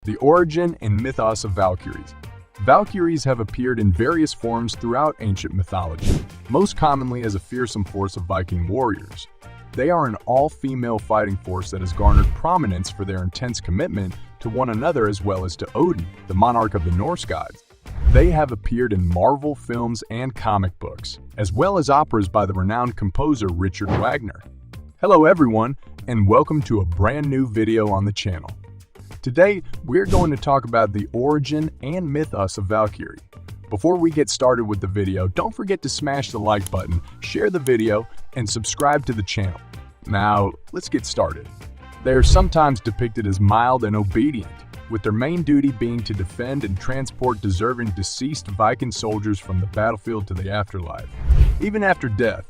The origin and mythos of Valkyries. Valkyries have appeared in various forms throughout ancient mythology, most commonly as a fearsome force of Viking warriors. They are an all-female fighting force that has garnered prominence for their intense commitment to one another as well as to Odin, the monarch of the Norse gods. They have appeared in Marvel films and comic books, as well as operas by the renowned composer Richard Wagner. Hello everyone, and welcome to a brand new video on the channel. Today, we're going to talk about the origin and mythos of Valkyrie. Before we get started with the video, don't forget to smash the like button, share the video, and subscribe to the channel. Now, let's get started. They are sometimes depicted as mild and obedient, with their main duty being to defend and transport deserving deceased Viking soldiers from the battlefield to the afterlife. Even after death,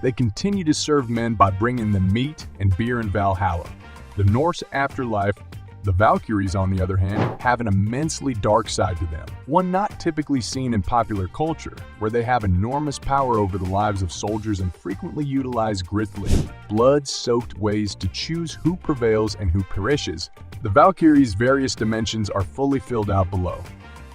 they continue to serve men by bringing them meat and beer in Valhalla. The Norse afterlife. The Valkyries, on the other hand, have an immensely dark side to them, one not typically seen in popular culture, where they have enormous power over the lives of soldiers and frequently utilize grisly, blood-soaked ways to choose who prevails and who perishes. The Valkyries' various dimensions are fully filled out below.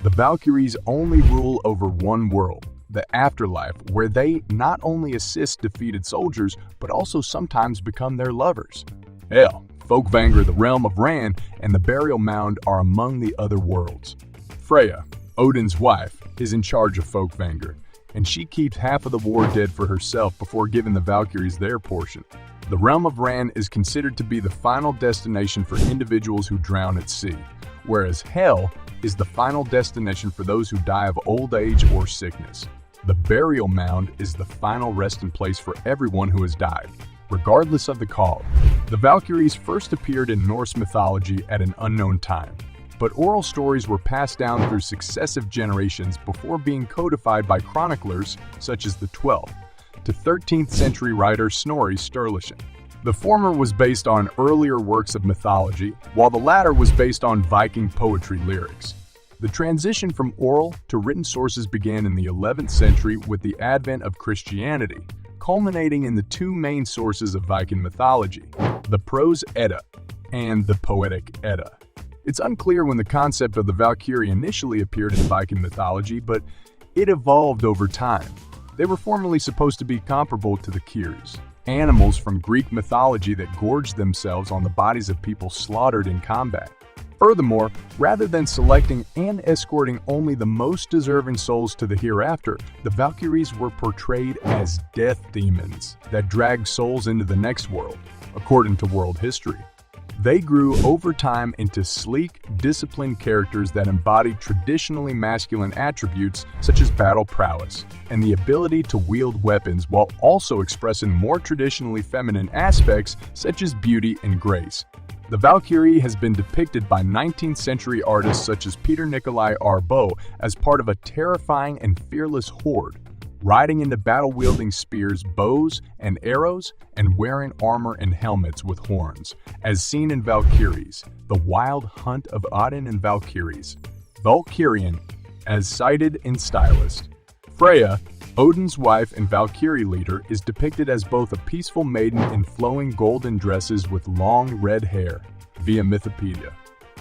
The Valkyries only rule over one world, the afterlife, where they not only assist defeated soldiers, but also sometimes become their lovers. Hell, Folkvanger, the realm of Ran, and the burial mound are among the other worlds. Freya, Odin's wife, is in charge of Folkvanger, and she keeps half of the war dead for herself before giving the Valkyries their portion. The realm of Ran is considered to be the final destination for individuals who drown at sea, whereas Hel is the final destination for those who die of old age or sickness. The burial mound is the final resting place for everyone who has died, regardless of the cause. The Valkyries first appeared in Norse mythology at an unknown time, but oral stories were passed down through successive generations before being codified by chroniclers such as the 12th to 13th century writer Snorri Sturluson. The former was based on earlier works of mythology, while the latter was based on Viking poetry lyrics. The transition from oral to written sources began in the 11th century with the advent of Christianity, culminating in the two main sources of Viking mythology, the Prose Edda and the Poetic Edda. It's unclear when the concept of the Valkyrie initially appeared in Viking mythology, but it evolved over time. They were formerly supposed to be comparable to the Kyrs, animals from Greek mythology that gorged themselves on the bodies of people slaughtered in combat. Furthermore, rather than selecting and escorting only the most deserving souls to the hereafter, the Valkyries were portrayed as death demons that dragged souls into the next world, according to world history. They grew over time into sleek, disciplined characters that embodied traditionally masculine attributes such as battle prowess and the ability to wield weapons, while also expressing more traditionally feminine aspects such as beauty and grace. The Valkyrie has been depicted by 19th century artists such as Peter Nikolai Arbeau as part of a terrifying and fearless horde, riding into battle wielding spears, bows, and arrows, and wearing armor and helmets with horns, as seen in Valkyries, the wild hunt of Odin and Valkyries. Valkyrian, as cited in Stylist. Freya, Odin's wife and Valkyrie leader, is depicted as both a peaceful maiden in flowing golden dresses with long red hair, via Mythopedia,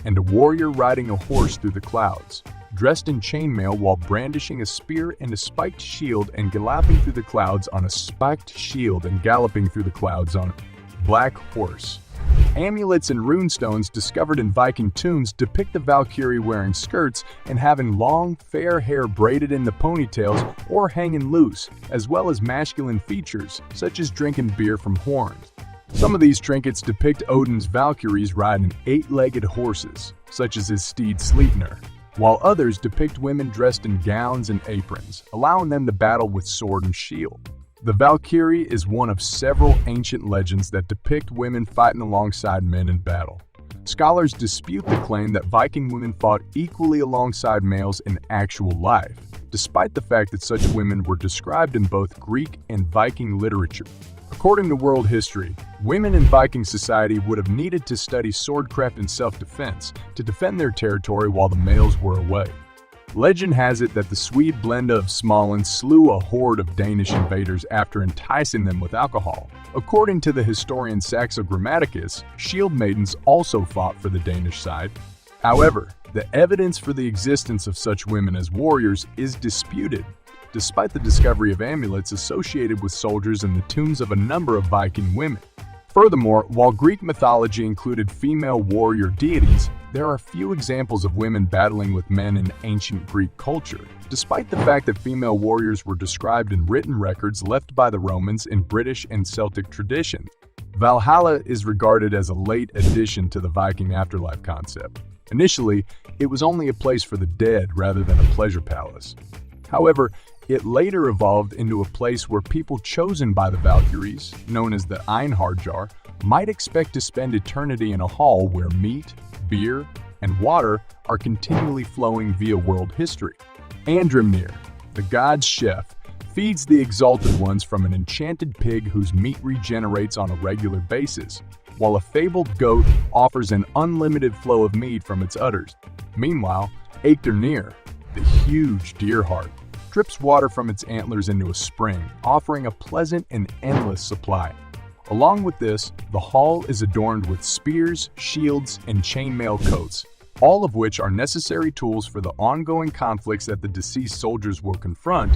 and a warrior riding a horse through the clouds, dressed in chainmail while brandishing a spear and a spiked shield and galloping through the clouds on a spiked shield and galloping through the clouds on a black horse. Amulets and runestones discovered in Viking tombs depict the Valkyrie wearing skirts and having long, fair hair braided into ponytails or hanging loose, as well as masculine features, such as drinking beer from horns. Some of these trinkets depict Odin's Valkyries riding 8-legged horses, such as his steed Sleipnir, while others depict women dressed in gowns and aprons, allowing them to battle with sword and shield. The Valkyrie is one of several ancient legends that depict women fighting alongside men in battle. Scholars dispute the claim that Viking women fought equally alongside males in actual life, despite the fact that such women were described in both Greek and Viking literature. According to world history, women in Viking society would have needed to study swordcraft and self-defense to defend their territory while the males were away. Legend has it that the Swede Blenda of Småland slew a horde of Danish invaders after enticing them with alcohol. According to the historian Saxo Grammaticus, shield maidens also fought for the Danish side. However, the evidence for the existence of such women as warriors is disputed, despite the discovery of amulets associated with soldiers in the tombs of a number of Viking women. Furthermore, while Greek mythology included female warrior deities, there are few examples of women battling with men in ancient Greek culture, despite the fact that female warriors were described in written records left by the Romans in British and Celtic traditions. Valhalla is regarded as a late addition to the Viking afterlife concept. Initially, it was only a place for the dead rather than a pleasure palace. However, it later evolved into a place where people chosen by the Valkyries, known as the Einherjar, might expect to spend eternity in a hall where meat, beer, and water are continually flowing via world history. Andrimnir, the god's chef, feeds the exalted ones from an enchanted pig whose meat regenerates on a regular basis, while a fabled goat offers an unlimited flow of meat from its udders. Meanwhile, Eikthrnir, the huge deer heart, drips water from its antlers into a spring, offering a pleasant and endless supply. Along with this, the hall is adorned with spears, shields, and chainmail coats, all of which are necessary tools for the ongoing conflicts that the deceased soldiers will confront.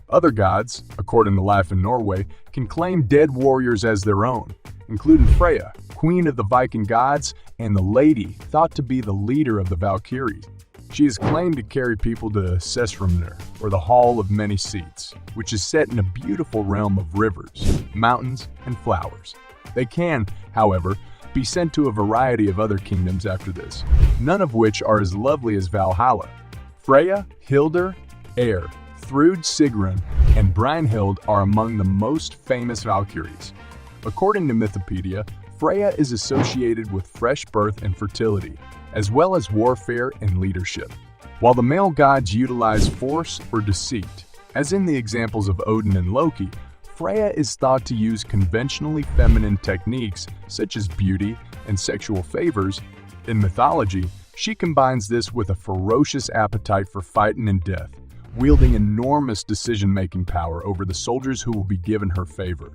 Other gods, according to Life in Norway, can claim dead warriors as their own, including Freya, queen of the Viking gods, and the lady thought to be the leader of the Valkyries. She is claimed to carry people to Sessrumnir, or the Hall of Many Seats, which is set in a beautiful realm of rivers, mountains, and flowers. They can, however, be sent to a variety of other kingdoms after this, none of which are as lovely as Valhalla. Freya, Hildur, Eir, Thrud Sigrun, and Brynhild are among the most famous Valkyries. According to Mythopedia, Freya is associated with fresh birth and fertility, as well as warfare and leadership, while the male gods utilize force or deceit. As in the examples of Odin and Loki, Freya is thought to use conventionally feminine techniques such as beauty and sexual favors. In mythology, she combines this with a ferocious appetite for fighting and death, wielding enormous decision-making power over the soldiers who will be given her favor.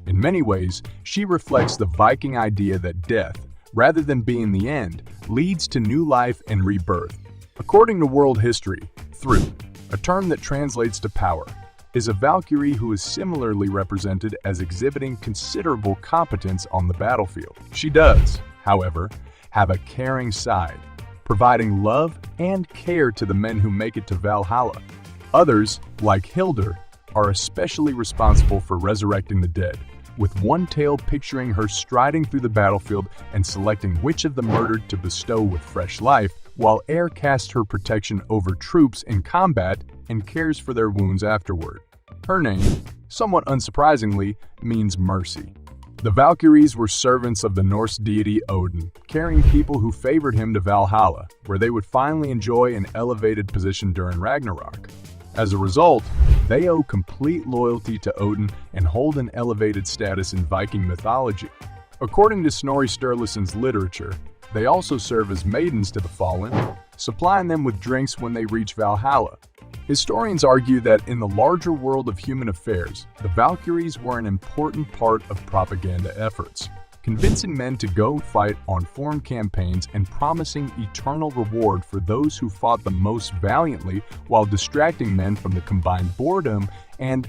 In many ways, she reflects the Viking idea that death, rather than being the end, leads to new life and rebirth. According to world history, Thrud, a term that translates to power, is a Valkyrie who is similarly represented as exhibiting considerable competence on the battlefield. She does, however, have a caring side, providing love and care to the men who make it to Valhalla. Others, like Hildur, are especially responsible for resurrecting the dead, with one tale picturing her striding through the battlefield and selecting which of the murdered to bestow with fresh life, while Eir casts her protection over troops in combat and cares for their wounds afterward. Her name, somewhat unsurprisingly, means mercy. The Valkyries were servants of the Norse deity Odin, carrying people who favored him to Valhalla, where they would finally enjoy an elevated position during Ragnarok. As a result, they owe complete loyalty to Odin and hold an elevated status in Viking mythology. According to Snorri Sturluson's literature, they also serve as maidens to the fallen, supplying them with drinks when they reach Valhalla. Historians argue that in the larger world of human affairs, the Valkyries were an important part of propaganda efforts, convincing men to go fight on foreign campaigns and promising eternal reward for those who fought the most valiantly while distracting men from the combined boredom and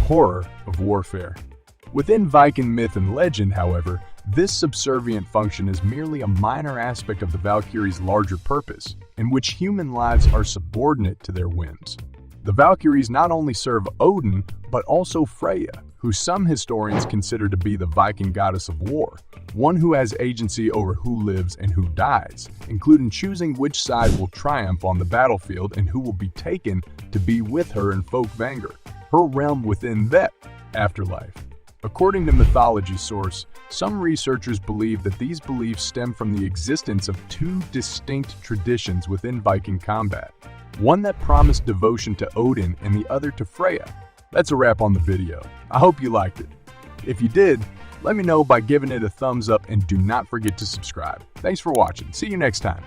horror of warfare. Within Viking myth and legend, however, this subservient function is merely a minor aspect of the Valkyries' larger purpose, in which human lives are subordinate to their whims. The Valkyries not only serve Odin, but also Freya, who some historians consider to be the Viking goddess of war, one who has agency over who lives and who dies, including choosing which side will triumph on the battlefield and who will be taken to be with her in Folkvangr, her realm within that afterlife. According to mythology source, some researchers believe that these beliefs stem from the existence of two distinct traditions within Viking combat, one that promised devotion to Odin and the other to Freya. That's a wrap on the video. I hope you liked it. If you did, let me know by giving it a thumbs up and do not forget to subscribe. Thanks for watching. See you next time.